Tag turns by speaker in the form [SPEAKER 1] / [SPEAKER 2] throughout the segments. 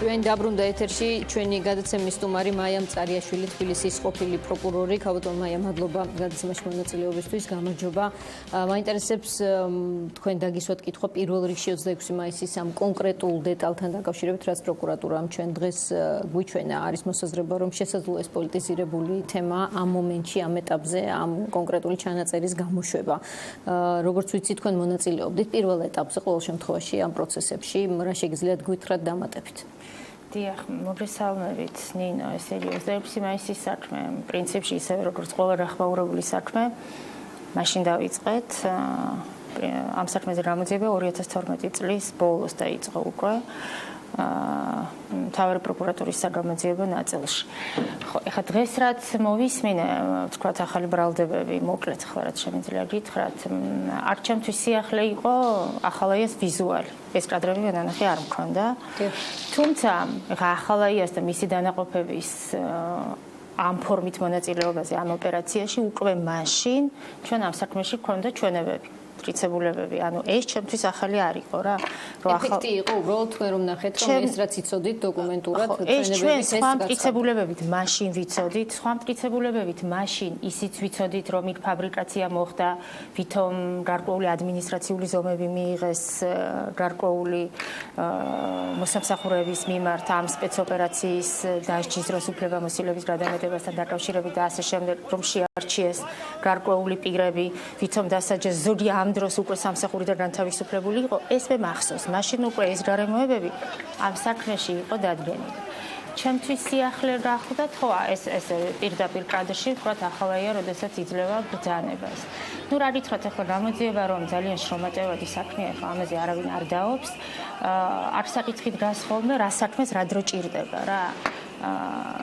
[SPEAKER 1] ჩვენ დაბრუნდა ეთერში ჩვენი გადაცემის სტუმარი მაია მწარიაშვილი, თბილისის ყოფილი პროკურორი. ქალბატონ მაია, მადლობა გადაცემაში მონაწილეობისთვის, გამარჯობა. მაინტერესებს თქვენ დაგისვათ კითხვა პირველ რიგში 26 მაისის ამ კონკრეტულ დეტალთან დაკავშირებით, რაც პროკურატურამ ჩვენ დღეს გვიჩვენა, არის მოსაზრება, რომ შესაძლოა ეს პოლიტიზირებული თემა ამ მომენტში, ამ ეტაპზე, ამ კონკრეტული ჩანაწერის გამოშვება. როგორც ვიცი, თქვენ მონაწილეობდით პირველ ეტაპზე ყოველ შემთხვევაში ამ პროცესებში, რა შეგიძლიათ გვითხრათ დამატებით?
[SPEAKER 2] დიახ, მოგესალმებით, ნინო, ესე იგი 26 მაისის საქმე, პრინციპში ისევე როგორც ყველა დახმაურებული საქმე, მაშინ დავიწყეთ. ამ საქმეზე გამოძიება 2012 წლის ბოლოს დაიწყო უკვე. მთავარი პროკურატურის საგამოძიებო ნაწილში. ხო, ეხლა დღეს რაც მოვისმინე, თქვათ ახალი ბრალდებები, მოკლედ ხლა რაც შემიძლია გითხრათ, არ ჩემთვის სიახლე იყო ახალაიას ვიზუალი. ეს კადრები განანახი არ მქონდა. თუმცა, ეხლა ახალაიას და მისი დანაყოფების ამ ფორმით მონაწილეობაზე ამ ოპერაციაში უკვე მაშინ ჩვენ ამ საქმეში გქონდა ჩვენებები. პრინციპულებები, ანუ ეს ჩემთვის ახალი არ იყო რა.
[SPEAKER 1] ეფექტი იყო უბრალოდ თქვენ რომ ნახეთ, რომ ეს რაც იცოდით დოკუმენტურად
[SPEAKER 2] ჩვენებების ეს პრინციპულებებით მაშინ ვიცოდით, სხვა პრინციპულებებით მაშინ ისიც ვიცოდით, რომ იქ ფაბრიკაცია მოხდა, ვითომ გარკვეული ადმინისტრაციული ზომები მიიღეს გარკვეული მოსამსახურეების მიმართ ამ სპეცოპერაციის დასჯის დროს უფლებამოსილების გადამეტებასთან დაკავშირებით და ასე შემდეგ, რომ შეარჩიეს გარკვეული პირები, ვითომ დასაჯეს ზოგი ამ დროს უკვე სამსახურიდან განთავისუფლებული იყო, ეს მე მახსოვს. მაშინ უკვე ეს გარემოებები ამ საქმეში იყო დადგენილი. ჩემთვის სიახლე გახდა, ხო, ეს პირდაპირ კადრში, ვთქვათ, ახალაია, როდესაც იძლევა ბრძანებას. ნუ რა გითხრათ, ახლა გამოძიება, რომ ძალიან შრომატევადი საქმეა, ხო, ამაზე არავინ არ დაობს. არ საკითხი დგას ხოლმე, რა საქმეს რა დრო ჭირდება, რა.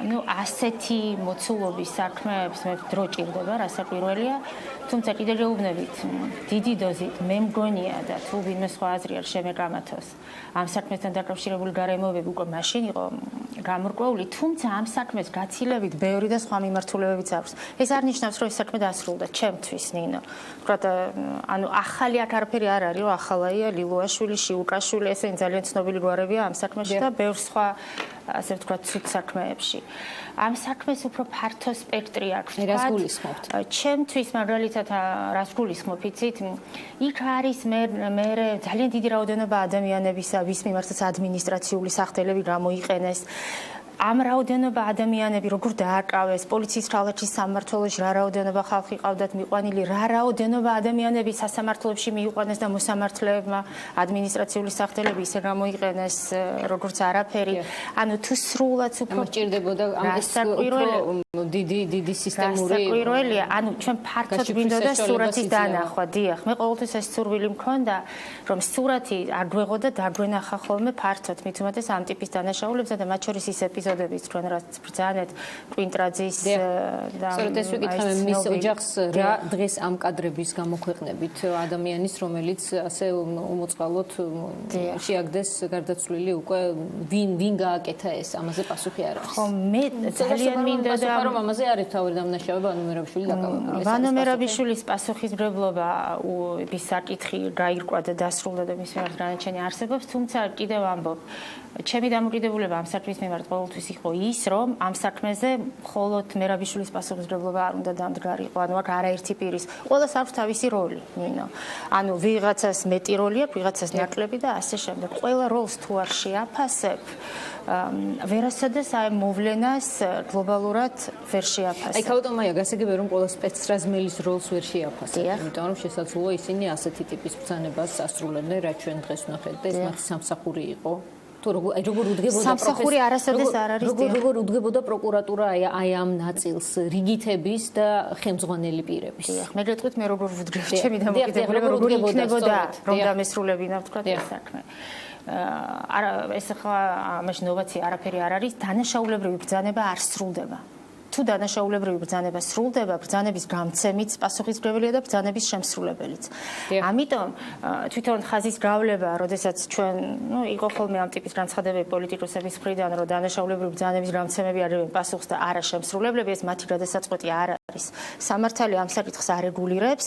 [SPEAKER 2] ნუ ასეთი მოცულობის საქმეებს მე დრო ჭირდება, რასაკვირველია. თუმცა კიდევ გეუბნებით, დიდი დოზით მე მგონია და თუ ვინმე სხვა აზრი არ შემეკამათოს, ამ საქმესთან დაკავშირებული გარემოებები უკვე მაშინ იყო გამორკვეული, თუმცა ამ საქმეს გაცილებით ბევრი და სხვა მიმართულებებიც აქვს. ეს არ ნიშნავს, რომ ეს საქმე დასრულდა ჩემთვის, ნინო. ვთქვათ, ანუ ახალი აქ არაფერი არ არის, რომ ახალაია, ლილუაშვილი, შიუკაშვილი, ესენი ძალიან ცნობილი გვარებია ამ საქმეში და ბევრ სხვა ასე ვთქვათ, ცუდ საქმეებში. ამ საქმეს უფრო ფართო სპექტრი აქვს.
[SPEAKER 1] რას გულისხმობთ?
[SPEAKER 2] ჩემთვის მაგალითად რას გულისხმობ, იცით? იქ არის მე ძალიან დიდი რაოდენობა ადამიანებისა, ვის მიმართაც ადმინისტრაციული სახდელები გამოიყენეს. ამ რაოდენობა ადამიანები როგორ დააკავეს, პოლიციის ხალხის სამმართველოში რა რაოდენობა ხალხი ყავდათ მიყვანილი, რა რაოდენობა ადამიანები სასამართლოებში მიიყვანეს და მოსამართლეებმა ადმინისტრაციული სახდელები ისე გამოიყენეს, როგორც არაფერი. ანუ თუ სრულად უფრო
[SPEAKER 1] ჭირდებოდა ამ დიდი სისტემური
[SPEAKER 2] საკვირველია, ანუ ჩვენ ფართოდ გვინდოდა სურათის დანახვა, დიახ. მე ყოველთვის ეს სურვილი მქონდა, რომ სურათი არ გვეღო და დაგვენახა ხოლმე ფართოდ, მით უმეტეს ამ ტიპის დანაშაულებსა და მათ შორის ის ეპიზოდებიც თქვენ რაც ბრძანეთ, კვინტრაძის და
[SPEAKER 1] სწორედ ეს ვიკითხავ, მის ოჯახს რა დღეს ამ კადრების გამოქვეყნებით ადამიანის, რომელიც ასე უმოწყალოდ შეაგდეს გარდაცვლილი უკვე ვინ გააკეთა ეს, ამაზე პასუხი არ არის.
[SPEAKER 2] ხო, მე ძალიან მინდოდა
[SPEAKER 1] რომ ამაზე არის თავი დამნაშავება ვანო მერაბიშვილი დაკავებული.
[SPEAKER 2] ვანო მერაბიშვილის პასუხისმგებლობა ის საკითხი გაირკვა და დასრულდა და მის მიმართ განაჩენი არსებობს, თუმცა კიდევ ამბობ, ჩემი დამოკიდებულება ამ საქმის მიმართ ყოველთვის იყო ის, რომ ამ საქმეზე მხოლოდ მერაბიშვილის პასუხისმგებლობა არ უნდა დამდგარიყო, ანუ აქ არაერთი პირის, ყველას აქვს თავისი როლი, ნინო. ანუ ვიღაცას მეტი როლი აქვს, ვიღაცას ნაკლები და ასე შემდეგ. ყველა როლს თუ არ შეაფასებ, ვერასოდეს აი მოვლენას გლობალურად ვერ შეაფასებ.
[SPEAKER 1] აი ქალბატონ მაია, გასაგებია რომ ყველა სპეცრაზმელის როლს ვერ შეაფასებ, იმიტომ რომ შესაძლოა ისინი ასეთი ტიპის ბრძანებას ასრულებდნენ, რაც ჩვენ დღეს ვნახეთ და ეს მათი სამსახური იყო. თუ როგორ უდგებოდა
[SPEAKER 2] სამსახური არასოდეს არ არის
[SPEAKER 1] როგორ უდგებოდა პროკურატურა აი ამ ნაწილს რიგითების და ხელმძღვანელი პირების.
[SPEAKER 2] მე გეტყვით მე როგორ ვუდგებ ჩემი დამოკიდებულება როგორ იქნებოდა რომ დამესრულებინა ვთქვათ ეს საქმე. არა ეს ახლა ამაში ნოვაცია არაფერი არ არის, დანაშაულებრივი ბრძანება არ სრულდება. თუ თუ დანაშაულებრივი ბრძანება სრულდება, ბრძანების გამცემიც პასუხისმგებელია და ბრძანების შემსრულებელიც. ამიტომ თვითონ ხაზის გავლება, როდესაც ჩვენ, იყო ხოლმე ამ ტიპის განცხადებები პოლიტიკოსების მხრიდან, რომ დანაშაულებრივი ბრძანების გამცემები არიან პასუხს და არა შემსრულებლები, ეს მათი გადასაწყვეტი არ არის. სამართალი ამ საკითხს არეგულირებს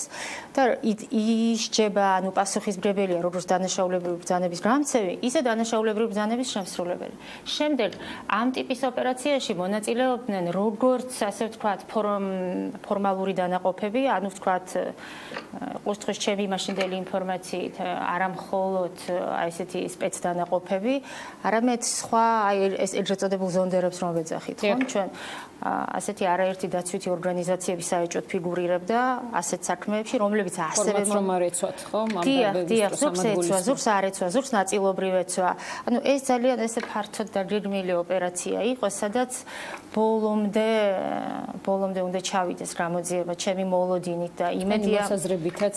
[SPEAKER 2] და ისჯება, პასუხისმგებელია როგორც დანაშაულებრივი ბრძანების გამცემი, ისე დანაშაულებრივი ბრძანების შემსრულებელი. შემდეგ ამ ტიპის ოპერაციაში მონაწილეობდნენ როგორც ასე ვთქვათ ფორმალური დანაყოფები, ანუ ვთქვათ ყუსტხვის ჩემი მაშინდელი ინფორმაციით არა მხოლოდ ესეთი სპეცდანაყოფები, არამედ სხვა ეს ეგრეთ წოდებულ ზონდერებს რომ ვეძახით, ხო? ჩვენ ასეთი არაერთი დაცვითი ორგანიზაციები საერთოდ ფიგურირებდა ასეთ საქმეებში, რომლებიც ასევე
[SPEAKER 1] რომ არ ეცვათ, ხო?
[SPEAKER 2] დიახ, ზურგს ეცვა, ზურგს არ ეცვა, ზურგს ნაწილობრივ ეცვა. ანუ ეს ძალიან ესე ფართოდ დაგეგმილი ოპერაცია იყო, სადაც ბოლომდე უნდა ჩავიდეს გამოძიება ჩემი მოლოდინით და იმედია
[SPEAKER 1] მოსაზრებითაც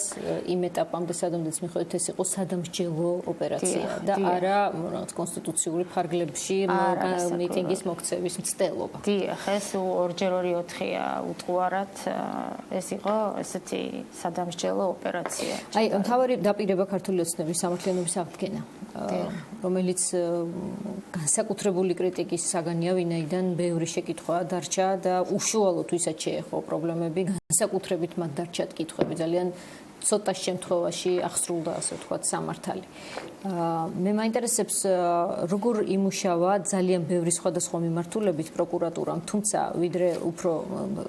[SPEAKER 1] იმ ეტაპამდე სადამდეც მიხვდეთ ეს იყო სადამსჯელო ოპერაცია და არა კონსტიტუციური ფარგლებში მიტინგის მოქცევის მცდელობა.
[SPEAKER 2] დიახ, ეს 2-4-4-ია უტყუარად ეს იყო ესეთი სადამსჯელო ოპერაცია.
[SPEAKER 1] აი, მთავარი დაპირება ქართული ოცნების სამართლიანობის აღდგენა, რომელიც განსაკუთრებული კრიტიკის საგანია, ვინაიდან ბევრი შეკითხვა დარჩა და უშუალოდ ვისაც შეეხო პრობლემები, განსაკუთრებით მათ დარჩათ კითხვები, ძალიან ცოტა შემთხვევაში აღსრულდა, ასე ვთქვათ, სამართალი. მე მაინტერესებს, როგორ იმუშავა ძალიან ბევრი სხვადასხვა მიმართულებით პროკურატურამ, თუმცა ვიდრე უფრო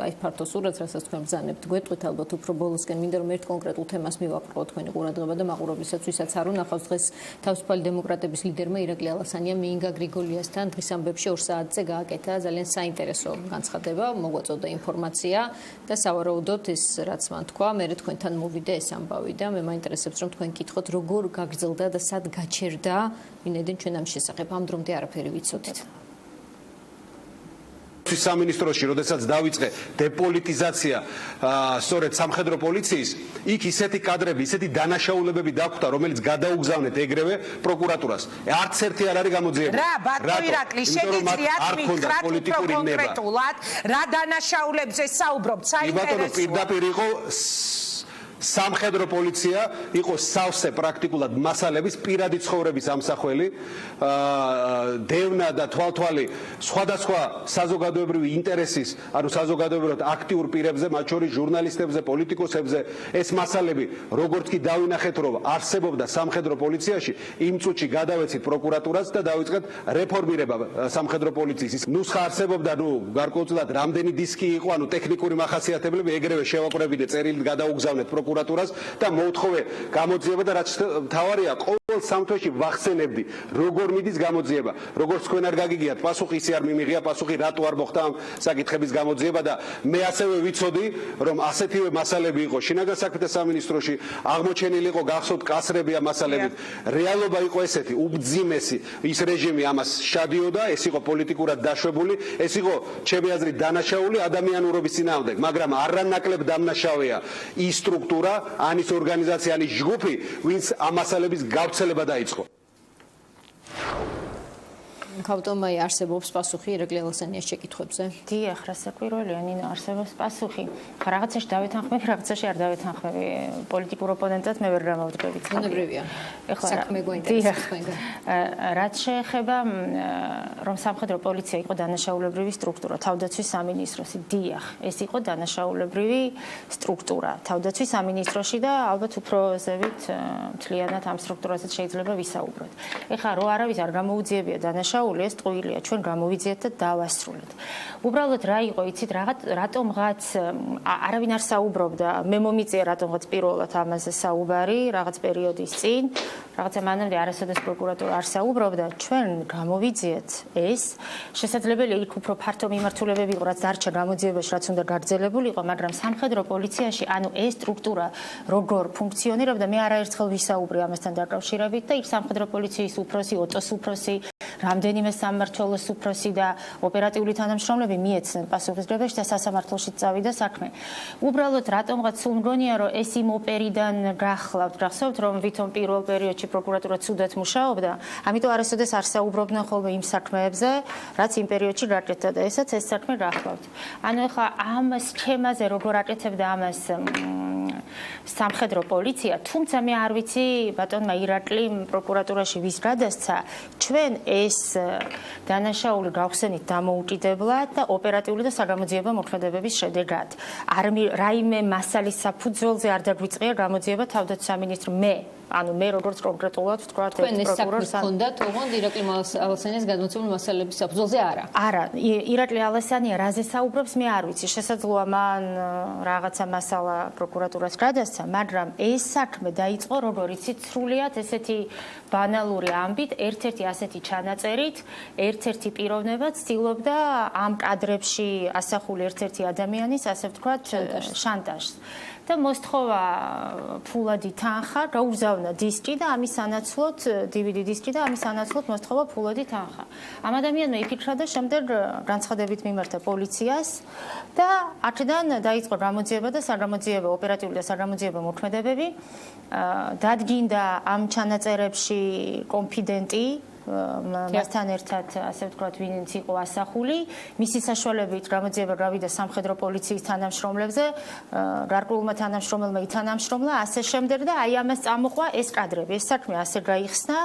[SPEAKER 1] აი ფართო სურათს, რასაც თქვენ ბრძანებთ, გვეტყვით ალბათ უფრო ბოლოსკენ, მინდა რომ ერთ კონკრეტულ თემას მივაპყრო თქვენი ყურადღება და მაყურებლისათვის, ვისაც არ უნახავს, დღეს თავისუფალი დემოკრატების ლიდერმა ირაკლი ალასანიამ მიინგა გრიგოლიასთან დღის ამბებში 2 საათზე გააკეთა ძალიან საინტერესო განცხადება, მოგვაწოდა ინფორმაცია და სავარაუდოდ ეს რაც მან თქვა, მე თქვენთან მოვიდა ეს ამბავი და მე მაინტერესებს რომ თქვენ კითხოთ როგორ გაგრძელდა და სად გაჩერდა, ვინაიდან ჩვენ ამ შესახებ ამ დრომდე არაფერი ვიცოდით.
[SPEAKER 3] სამინისტროში, როდესაც დაიწყე დეპოლიტიზაცია სწორედ სამხედრო პოლიციის, იქ ისეთი კადრები, ისეთი დანაშაულებები დაგვხვდა, რომელიც გადაუგზავნეთ ეგრევე პროკურატურას. არც ერთი არ არის გამოძიებული.
[SPEAKER 4] რა, ბატონო ირაკლი, შეგიძლიათ მითხრათ უფრო კონკრეტულად, რა დანაშაულებებზე საუბრობთ, საინტერესოა.
[SPEAKER 3] პირდაპირ იყო სამხედრო პოლიცია, იყო სავსე პრაქტიკულად მასალების პირადი ცხოვრების ამსახველი, დევნა და თვალთვალი სხვადასხვა საზოგადოებრივი ინტერესის, ანუ საზოგადოებრივად აქტიურ პირებზე, მათ შორის ჟურნალისტებზე, პოლიტიკოსებზე, ეს მასალები, როგორც კი დავინახეთ, რომ არსებობდა სამხედრო პოლიციაში, იმ წუთში გადავეცით პროკურატურას და დავიწყეთ რეფორმირება სამხედრო პოლიციის. ნუსხა არსებობდა, გარკვეულწილად რამდენი დისკი იყო, ანუ ტექნიკური მახასიათებლები ეგრევე შევაკრებინე წერილით გადაუგზავნეთ პროკურატურას და მოუთხოვე გამოძიება და რაც მთავარია, ყოველ სამთვეში ვახსენებდი, როგორ მიდის გამოძიება. როგორც თქვენ არ გაგიგიათ, პასუხი ისე არ მიმიღია, პასუხი რატო არ მოხდა ამ საკითხების გამოძიება და მე ასევე ვიცოდი, რომ ასეთივე მასალები იყო შინაგან საქმეთა სამინისტროში, აღმოჩენილი იყო გახსოვთ კასრები ამ მასალებით. რეალობა იყო ესეთი, უბძიმესი ის რეჟიმი ამას შადიოდა, ეს იყო პოლიტიკურად დაშვებული, ეს იყო ჩემი აზრით დანაშაული ადამიანურობის წინააღმდეგ, მაგრამ არანაკლებ დამნაშავეა ის სტრუქტურა, ან ის ორგანიზაცია, ან ის ჯგუფი, ვინც ამ მასალების გავრცელება დაიწყო.
[SPEAKER 1] ქავტომაი არსებობს პასუხი ირაკლი ალასანიას შეკითხვებზე?
[SPEAKER 2] დიახ, რასაკვირველია, ნინო, არსებობს პასუხი. ხა რაღაცაში დავეთანხმები, რაღაცაში არ დავეთანხმები. პოლიტიკურ ოპონენტად მე ვერ გამოვდგებით.
[SPEAKER 1] ბუნებრივია. საქმე გვაინტერესებს თქვენგან.
[SPEAKER 2] რაც შეეხება რომ სამხედრო პოლიცია იყო დანაშაულებრივი სტრუქტურა, თავდაცვის სამინისტროსი. დიახ, ეს იყო დანაშაულებრივი სტრუქტურა თავდაცვის სამინისტროში და ალბათ უფრო ზევით მთლიანად ამ სტრუქტურაზეც შეიძლება ვისაუბროთ. ეხლა რო არავის არ გამოუძიებია დანაშაულება ეს ტყუილია, ჩვენ გამოვიძიეთ და დავასრულეთ. უბრალოდ რა იყო, იცით, რატომღაც არავინ არ საუბრობდა, მე მომიწია რატომღაც პირველად ამაზე საუბარი, რაღაც პერიოდის წინ, რაღაცა მანამდე არასოდეს პროკურატურა არ საუბრობდა, ჩვენ გამოვიძიეთ ეს, შესაძლებელია იქ უფრო ფართო მიმართულებები იყო, რაც დარჩა გამოძიებაში, რაც უნდა გაგრძელებულიყო, მაგრამ სამხედრო პოლიციაში, ანუ ეს სტრუქტურა როგორ ფუნქციონირებდა, მე არაერთხელ ვისაუბრე ამასთან დაკავშირებით და იქ სამხედრო პოლიციის უფროსი, ოტოს უფროსი რამდენიმე სამმართველოს უფროსი და ოპერატიული თანამშრომლები მიეცნენ პასუხისმგებლობაში და სასამართლოში წავიდა საქმე. უბრალოდ რატომღაც სულ მგონია, რომ ეს იმ ოპერიდან გახლავთ, გახსოვთ, რომ ვითომ პირველ პერიოდში პროკურატურა ცუდად მუშაობდა, ამიტომ არასოდეს არ საუბრობდნენ ხოლმე იმ საქმეებზე, რაც იმ პერიოდში გაკეთდა და ესაც ეს საქმე გახლავთ. ანუ ეხლა ამ სქემაზე როგორ აკეთებდა ამას სამხედრო პოლიცია, თუმცა მე არ ვიცი ბატონმა ირაკლიმ პროკურატურაში ვის გადასცა, ჩვენ ეს დანაშაული გავხსენით დამოუკიდებლად და ოპერატიული და საგამოძიებო მოქმედებების შედეგად. რაიმე მასალის საფუძველზე არ დაგვიწყია გამოძიება თავდაცვის სამინისტრო მე მე როგორც კონკრეტულად ვთქვა
[SPEAKER 1] ეს პროკურორს ჰქონდა თողონ ირაკლი ალასანიას გადმოცემული მასალების საფუძველზე არა
[SPEAKER 2] ირაკლი ალასანია რაზე საუბრობს მე არ ვიცი შესაძლოა მან რაღაცა მასალა პროკურატურას გადასცა მაგრამ ეს საქმე დაიწყო როგორ იცით სრულიად ესეთი ბანალური ამბით ერთ-ერთი ასეთი ჩანაწერით ერთ-ერთი პიროვნება ცდილობდა ამ კადრებში ასახული ერთ-ერთი ადამიანის ასე ვთქვათ შანტაჟს და მოსთხოვა ფულადი თანხა, გაუგზავნა დისკი და ამის სანაცვლოდ DVD დისკი და ამის სანაცვლოდ მოსთხოვა ფულადი თანხა. ამ ადამიანმა იფიქრა და შემდეგ განცხადებით მიმართა პოლიციას და აქედან დაიწყო გამოძიება და საგამოძიებო ოპერატიული და საგამოძიებო მოქმედებები. დადგინდა ამ ჩანაწერებში კონფიდენტი მასთან ერთად ასე ვთქვათ ვინც იყო ასახული მისი საშუალებით გამოძიება გავიდა სამხედრო პოლიციის თანამშრომლებზე გარკვეულმა თანამშრომელმა ითანამშრომლა ასე შემდეგ და აი ამას წამოყვა ეს კადრები ეს საქმე ასე გაიხსნა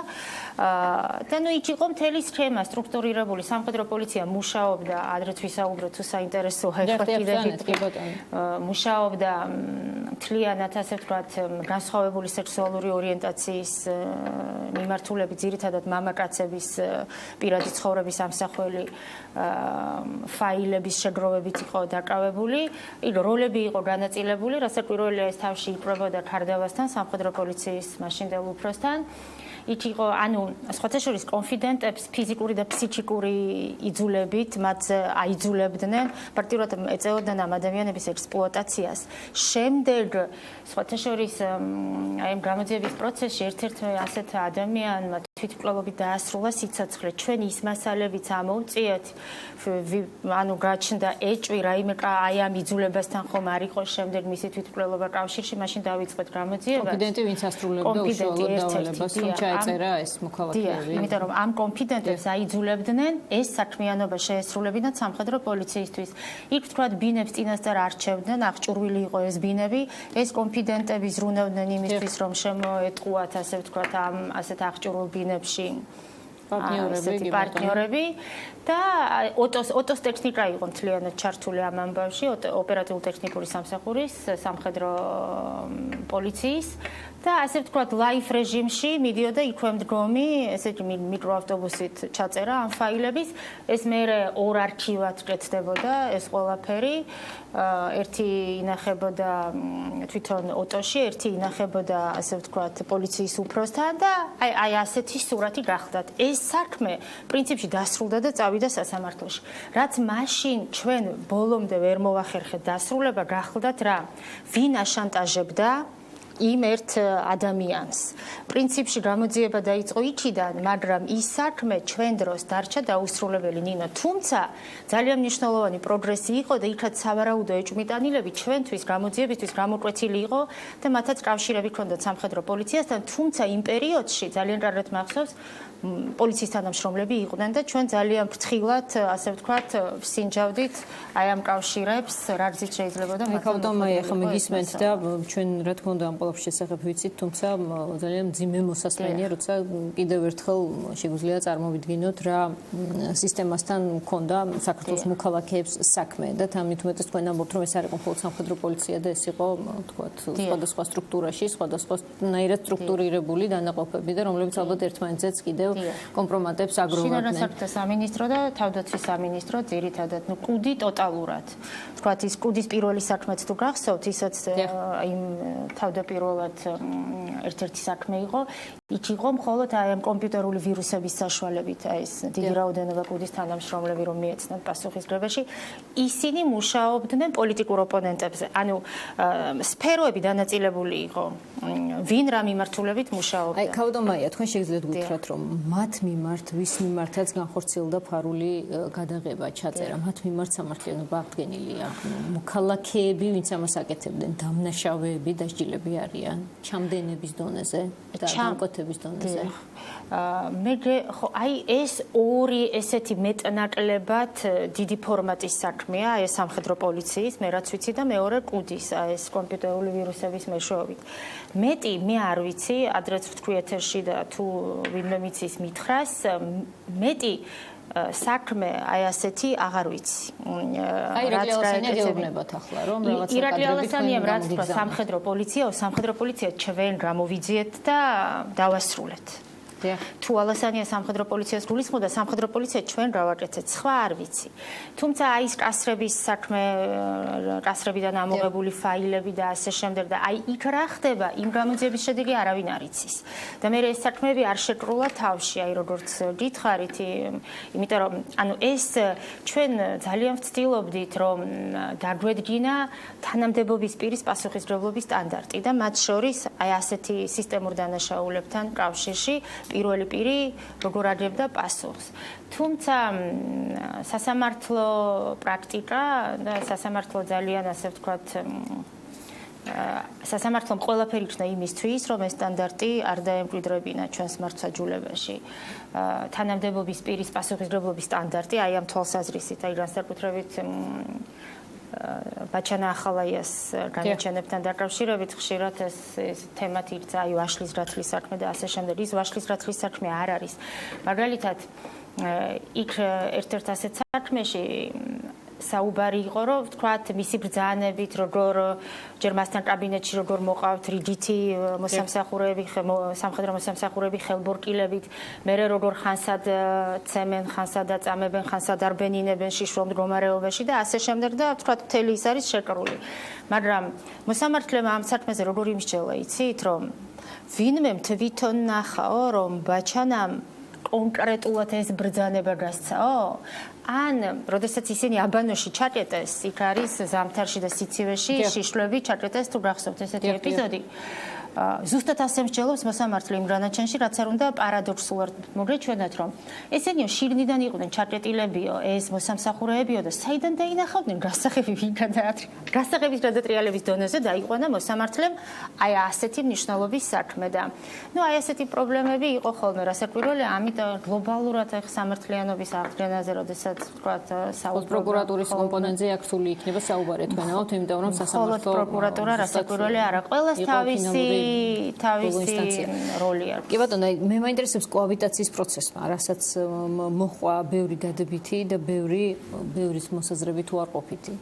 [SPEAKER 2] და ნუ იქ იყო მთელი სქემა სტრუქტურირებული სამხედრო პოლიცია მუშაობდა ადრე ვისაუბროთ თუ საინტერესოა ეხლა კიდევ მუშაობდა მთლიანად ასე ვთქვათ განსხვავებული სექსუალური ორიენტაციის მიმართულებით ძირითადად მამაკაცების პირადი ცხოვრების ამსახველი ფაილების შეგროვებით იყო დაკავებული. იქ როლები იყო განაწილებული, რასაც პირველია ეს თავში იკრებოდა ქარდავასთან, სამხედრო პოლიციის მაშინდელ უფროსთან. იქ იყო, სხვათა შორის კონფიდენტებს ფიზიკური და ფსიქიკური იძულებით მათ აიძულებდნენ, პარტიულად ეწეოდნენ ამ ადამიანების ექსპლუატაციას. შემდეგ სხვათა შორის აი ამ გამოძიების პროცესში ერთ-ერთ ასეთ ადამიანმა თვითმკვლელობით დაასრულა სიცოცხლე. ჩვენ ის მასალებიც ამოვწიეთ, გაჩნდა ეჭვი რაიმე აი ამ იძულებასთან ხომ არ იყო შემდეგ მისი თვითმკვლელობა კავშირში, მაშინ დავიწყეთ გამოძიება.
[SPEAKER 1] კონფიდენტი ვინც ასრულებდა უშუალოდ დავალებას, თუმცა ეწერა ეს მოქალაქეები.
[SPEAKER 2] იმიტომ რომ ამ კონფიდენტებს აიძულებდნენ ეს საქმიანობა შეესრულებინათ სამხედრო პოლიციისთვის. იქ თქვათ ბინებს წინასწარ არჩევდნენ, აღჭურვილი იყო ეს ბინები, ეს კონფიდენტები ზრუნავდნენ იმისთვის, რომ შემოეტყუათ ასე ვთქვათ ამ ასეთ აღჭურვილ ბინებში პარტნიორები და ოტოს ტექნიკა იყო მთლიანად ჩართული ამ ამბავში, ოპერატიულ-ტექნიკური სამსახურის სამხედრო პოლიციის და ასე ვთქვათ ლაიფ რეჟიმში მიდიოდა იქვე მდგომი ესეთი მიკროავტობუსით ჩაწერა ამ ფაილების ეს მერე ორ არქივად კეთდებოდა ეს ყველაფერი ერთი ინახებოდა თვითონ ოტოში ერთი ინახებოდა ასე ვთქვათ პოლიციის უფროსთან და აი ასეთი სურათი გახდათ ეს საქმე პრინციპში დასრულდა და წავიდა სასამართლოში რაც მაშინ ჩვენ ბოლომდე ვერ მოვახერხეთ დასრულება გახლდათ რა ვინ აშანტაჟებდა იმ ერთ ადამიანს. პრინციპში გამოძიება დაიწყო იქიდან, მაგრამ ის საქმე ჩვენ დროს დარჩა დაუსრულებელი ნინო. თუმცა ძალიან მნიშვნელოვანი პროგრესი იყო და იქაც სავარაუდო ეჭვმიტანილები ჩვენთვის გამოძიებისთვის გამოკვეთილი იყო და მათაც კავშირები ჰქონდათ სამხედრო პოლიციასთან, თუმცა იმ პერიოდში ძალიან კარგად მახსოვს პოლიციის თანამშრომლები იყვნენ და ჩვენ ძალიან ფრთხილად, ასე ვთქვათ, სინჯავდით აი ამ კავშირებს, რა გზით შეიძლება და
[SPEAKER 1] მეკავდომაი ახლა მიგისმენთ და ჩვენ რა თქმა უნდა ამ ყველაფრის შესახებ ვიცით, თუმცა ძალიან მძიმე მოსასმენია, როცა კიდევ ერთხელ შეგვიძლია წარმოვიდგინოთ რა სისტემასთან მქონდა საქართველოს მოქალაქეებს საქმე და თამით უმეტეს თქვენ ამბობთ, რომ ეს არ იყო მხოლოდ სამხედრო პოლიცია და ეს იყო, ვთქვათ, სხვადასხვა სტრუქტურაში, სხვადასხვანაირად სტრუქტურირებული დანაყოფები და რომლებიც ალბათ ერთმანეთზეც კიდევ კომპრომატებს აგროვებდნენ.
[SPEAKER 2] შინაგანსაკუთრებთა სამინისტრო და თავდაცვის სამინისტრო ძირითადად, კუდი ტოტალურად. ვთქვათ, ის კუდის პირველი საქმეც თუ გახსოვთ, ისაც იმ თავდაპირველ თავდაპირველად ერთ-ერთი საქმე იყო. იქ იყო მხოლოდ აი ამ კომპიუტერული ვირუსების საშუალებით აი ეს დიდი რაოდენობა კუდის თანამშრომლები რომ მიეცნათ პასუხისმგებაში, ისინი მუშაობდნენ პოლიტიკურ ოპონენტებზე. ანუ სფეროები დანაწილებული იყო. ვინ რა მიმართულებით მუშაობდა.
[SPEAKER 1] აი, ქავდომაია, თქვენ შეგიძლიათ გითხრათ, რომ მათ მიმართ, ვის მიმართაც განხორციელდა ფარული გადაღება, ჩაწერა, მათ მიმართ სამართლიანობა აღდგენილია. მოქალაქეები, ვინც ამას აკეთებდნენ, დამნაშავეები, დასჯილები არიან, ჩამდენების დონეზე და განკუთების დონეზე.
[SPEAKER 2] მე ხო აი ეს ორი ესეთი მეტნაკლებად დიდი ფორმატის საქმეა, ეს სამხედრო პოლიციის, მე რაც ვიცი და მეორე კუდის, ეს კომპიუტერული ვირუსების მეშვეობით. მეტი მე არ ვიცი, ადრეც ვთქვი ეთერში და თუ ვინმე მიცის მითხრას, მეტი საქმე აი ასეთი აღარ ვიცი.
[SPEAKER 1] აი ირაკლი ალასანია გეუბნებათ ახლა რომ რაღაცა
[SPEAKER 2] ირაკლი ალასანიამ რაც თქვა სამხედრო პოლიცია ჩვენ გამოვიძიეთ და დავასრულეთ. თუ ალასანია სამხედრო პოლიციას გულისხმობდა, სამხედრო პოლიცია ჩვენ გავაკეთეთ, სხვა არ ვიცი. თუმცა აი ეს კასრების საქმე, კასრებიდან ამოღებული ფაილები და ასე შემდეგ და აი იქ რა ხდება, იმ გამოძიების შედეგი არავინ არ იცის. და მე ეს საქმეები არ შეკრულა თავში, აი როგორც გითხარით, იმიტომ რომ ანუ ეს ჩვენ ძალიან ვცდილობდით რომ დაგვედგინა თანამდებობის პირის პასუხისმგებლობის სტანდარტი და მათ შორის აი ასეთი სისტემურ დანაშაულებთან კავშირში პირველი პირი როგორ აგებდა პასუხს. თუმცა სასამართლო პრაქტიკა და სასამართლო ძალიან ასე ვთქვათ სასამართლომ ყველაფერი იქნა იმისთვის, რომ ეს სტანდარტი არ დაემკვიდრებინა ჩვენს მართლმსაჯულებაში. თანამდებობის პირის პასუხისმგებლობის სტანდარტი აი ამ თვალსაზრისით, აი განსაკუთრებით ბაჩანა ახალაიას განაჩენებთან დაკავშირებით ხშირად ეს თემათ იქცა აი ვაშლის რათლის საქმე და ასე შემდეგ. ის ვაშლის რათლის საქმე არ არის. მაგალითად იქ ერთ-ერთ ასეთ საქმეში საუბარი იყო, რომ ვთქვათ, მისი ბრძანებით, როგორ ჯერ მასთან კაბინეტში როგორ მოყავთ რიგითი მოსამსახურეები, სამხედრო მოსამსახურეები ხელბორკილებით, მერე როგორ ხანსად ცემენ, ხანსად აწამებენ, ხანსად არბენინებენ შიშველ მდგომარეობაში და ასე შემდეგ და ვთქვათ, მთელი ის არის შეკრული. მაგრამ მოსამართლემა ამ საქმეზე როგორ იმსჯელა, იცით, რომ ვინმე თვითონ ნახაო, რომ ბაჩანამ კონკრეტულად ეს ბრძანება გასცაო, ან როდესაც ისინი აბანოში ჩაკეტეს, იქ არის ზამთარში და სიცივეში შიშვლები ჩაკეტეს თუ გახსოვთ ესეთი ეპიზოდი. ზუსტად ასე მსჯელობს მოსამართლე იმ განაჩენში, რაც არ უნდა პარადოქსულად მოგეჩვენოთ, რომ ესენიო შიგნიდან იყვნენ ჩაკეტილებიო, ეს მოსამსახურეებიო და საიდან დაინახავდნენ გასაღების გადატრიალების დონეზე დაიყვანა მოსამართლემ აი ასეთი მნიშვნელობის საქმე და ნუ აი ასეთი პრობლემები იყო ხოლმე რასაკვირველია, ამიტომ გლობალურად ახ სამართლიანობის აღდგენაზე, როდესაც ვთქვათ,
[SPEAKER 1] პროკურატურის კომპონენტზე აქცული იქნება საუბარი თქვენაოთ, იმიტომ რომ სასამართლო
[SPEAKER 2] პროკურატურა რასაკვირველია არა ყველას თავისი როლი აქვს.
[SPEAKER 1] კი ბატონო, მე მაინტერესებს კოაბიტაციის პროცესმა, რასაც მოხვა ბევრი დადებითი და ბევრის მოსაზრებით უარყოფითი.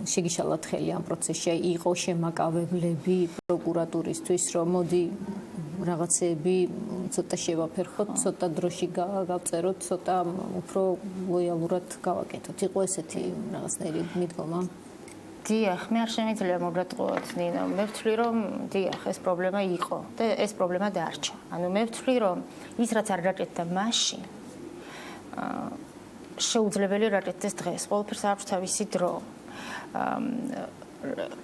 [SPEAKER 1] შეგიშალათ ხელი ამ პროცესში, იყო შემაკავებლები პროკურატურისთვის, რომ მოდი რაღაცეები ცოტა შევაფერხოთ, ცოტა დროში გავწეროთ, ცოტა უფრო ლოიალურად გავაკეთოთ. იყო ესეთი რაღაცნაირი მიდგომა?
[SPEAKER 2] დიახ, მე არ შემიძლია მოგატყუოთ ნინო. მე ვთვლი რომ დიახ, ეს პრობლემა იყო და ეს პრობლემა დარჩა. ანუ მე ვთვლი რომ ის რაც არ გაკეთდა მაშინ შეუძლებელი გაკეთდეს დღეს. ყველაფერს აქვს თავისი დრო.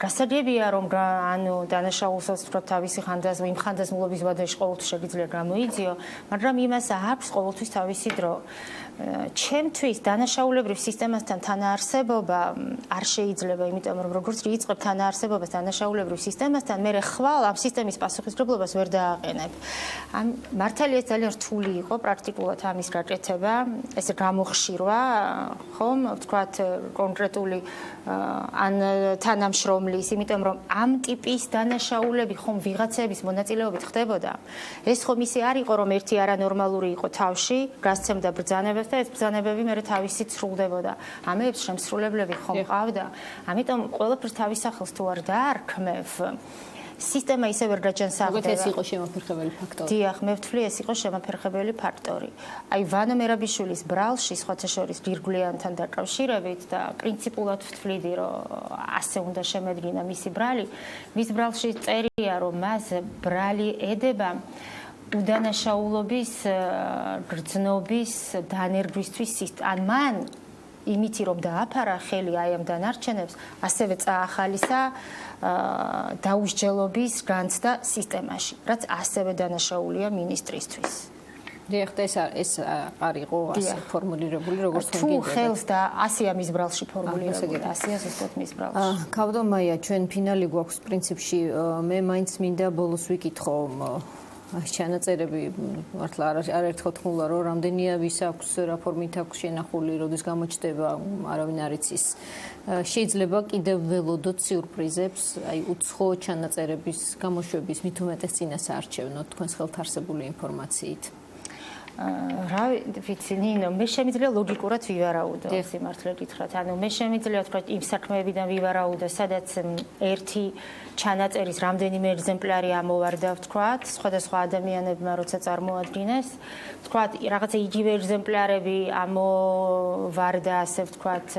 [SPEAKER 2] გასაგებია რომ ანუ დანაშაულსაც ვთქვათ თავისი იმ ხანდაზმულობის ვადაში ყოველთვის შეიძლება გამოიძიო, მაგრამ იმას აქვს ყოველთვის თავისი დრო. ჩემთვის დანაშაულებრივ სისტემასთან თანაარსებობა არ შეიძლება, იმიტომ რომ როგორც იწყებ თანაარსებობას დანაშაულებრივ სისტემასთან, მე ხვალ ამ სისტემის პასუხისმგებლობას ვერ დააყენებ. მართალია ეს ძალიან რთული იყო პრაქტიკულად ამის გაკეთება, ეს გამოხშირვა, ხომ, ვთქვათ, კონკრეტული ან თანამშრომლის, იმიტომ რომ ამ ტიპის დანაშაულები ხომ ვიღაცების მონაწილეობით ხდებოდა. ეს ხომ ისე არ იყო, რომ ერთი არანორმალური იყო თავში, გასცემდა ბრძანებას და ეს ბრძანებები მე თავისით სრულდებოდა. ამებს შემსრულებლები ხომ ყავდა. ამიტომ ყველაფერს თავის სახელს თუ არ დაარქმევ, სისტემა ისევ ვერ დაჯანსაღდება.
[SPEAKER 1] ეს იყო შემოფერხებელი ფაქტორი.
[SPEAKER 2] დიახ, მე ვთვლი ეს იყო შემოფერხებელი ფაქტორი. აი ვანო მერაბიშვილის ბრალში სხვათა შორის დირგვლიანთან დაკავშირებით და პრინციპულად ვთვლიდი, რომ ასე უნდა შემედგინა მისი ბრალი. მის ბრალში წერია, რომ მას ბრალი ედება უდანაშაულობის გრძნობის დანერგვისთვის ან მან იმითი რომ დააფარა ხელი აი ამ დანარჩენებს ასევე წაახალისა დაუსჯელობის განცდა სისტემაში რაც ასევე დანაშაულია ministrისთვის
[SPEAKER 1] დიახ ეს არ იყო ასე ფორმულირებული როგორც თქვენ
[SPEAKER 2] გინდათ თუ ხელს და ასია მის ბრალში ფორმულირებული ასია ზუსტად მის ბრალში
[SPEAKER 1] ქავდომაია ჩვენ ფინალი გვაქვს პრინციპში მე მაინც მინდა ბოლოს ვიკითხო ჩანაწერები მართლა არაერთხელ თქმულა რომ რამდენია ვის აქვს რა ფორმით აქვს შენახული როდის გამოჩნდება არავინ არ იცის შეიძლება კიდევ ველოდოთ სიურპრიზებს აი უცხო ჩანაწერების გამოშვების მით უმეტეს წინასაარჩევნო თქვენს ხელთ არსებული ინფორმაციით
[SPEAKER 2] რა ვიცი ნინო მე შემიძლია ლოგიკურად ვივარაუდო სიმართლე გითხრათ ანუ მე შემიძლია თქვა იმ საქმეებიდან ვივარაუდო სადაც ერთი ჩანაწერის რამდენიმე ეგზემპლარი ამოვარდა ვთქვათ სხვადასხვა ადამიანებმა როცა წარმოადგინეს ვთქვათ რაღაცა იგივე ეგზემპლარები ამოვარდა ასე ვთქვათ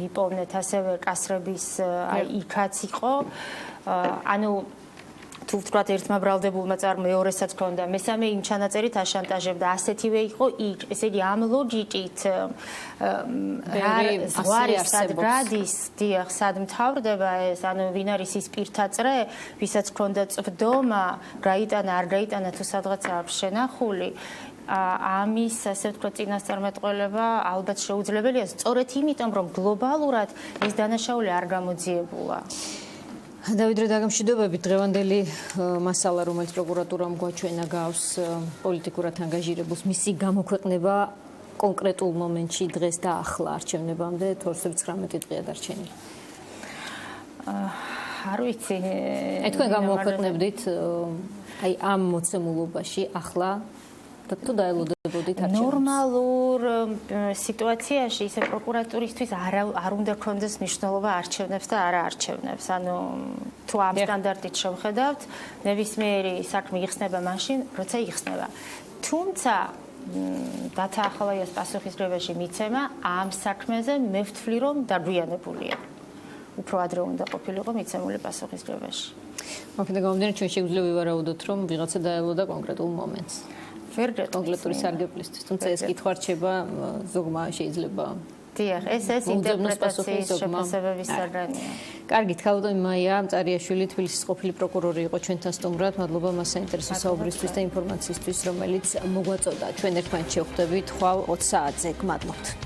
[SPEAKER 2] ვიპოვნეთ ასევე კასრების აი იქაც იყო ანუ თუ ვთქვათ ერთმა ბრალდებულმა მეორესაც ქონდა მესამე იმ ჩანაწერით აშანტაჟებდა ასეთივე იყო იქ ესე იგი ამ ლოგიკით ზღვარი სად გადის დიახ სად მთავრდება ეს ანუ ვინ არის ის პირთაწრე ვისაც ქონდა წვდომა გაიტანა არ გაიტანა თუ სადღაც აქვს შენახული ამის ასე ვთქვათ წინასწარმეტყველება ალბათ შეუძლებელია სწორედ იმიტომ რომ გლობალურად ეს დანაშაული არ გამოძიებულა
[SPEAKER 1] დავით დაგამშვიდობებით დღევანდელი მასალა რომელიც პროკურატურამ გვაჩვენა გავს პოლიტიკურად ანგაჟირებულს მისი გამოქვეყნება კონკრეტულ მომენტში დღეს და ახლა არჩევნებამდე 29 დღეა დარჩენილი
[SPEAKER 2] არ ვიცი
[SPEAKER 1] აი თქვენ გამოქვეყნებდით აი ამ მოცემულობაში ახლა თუ დაელოდებოდით არჩევნებს
[SPEAKER 2] ნორმალურ სიტუაციაში ისე პროკურატურისთვის არ უნდა ქონდეს მნიშვნელობა არჩევნებს და არა არჩევნებს. ანუ თუ ამ სტანდარტით შევხედავთ, ნებისმიერი საქმე იხსნება მაშინ, როცა იხსნება. თუმცა დათა ახალაიას პასუხისმგებაში მიცემა ამ საქმეზე მე ვთვლი რომ დაგვიანებულია. უფრო ადრე უნდა ყოფილიყო მიცემული პასუხისმგებაში.
[SPEAKER 1] მოკლედ გამომდინარე ჩვენ შეგვიძლია ვივარაუდოთ რომ ვიღაცა დაელოდა კონკრეტულ მომენტს. კონკრეტული სარგებლისთვის, თუმცა ეს კითხვა რჩება ზოგმა შეიძლება.
[SPEAKER 2] დიახ, ეს ინტერპრეტაციის შეფასებების საგანია.
[SPEAKER 1] კარგით, ქავდომი მაია მწარიაშვილი თბილისის ყოფილი პროკურორი იყო ჩვენთან სტუმრად. მადლობა მას საინტერესო საუბრისთვის და ინფორმაციისთვის, რომელიც მოგვაწოდა. ჩვენ ერთმანეთს შევხვდებით ხვალ 20 საათზე. გმადლობთ.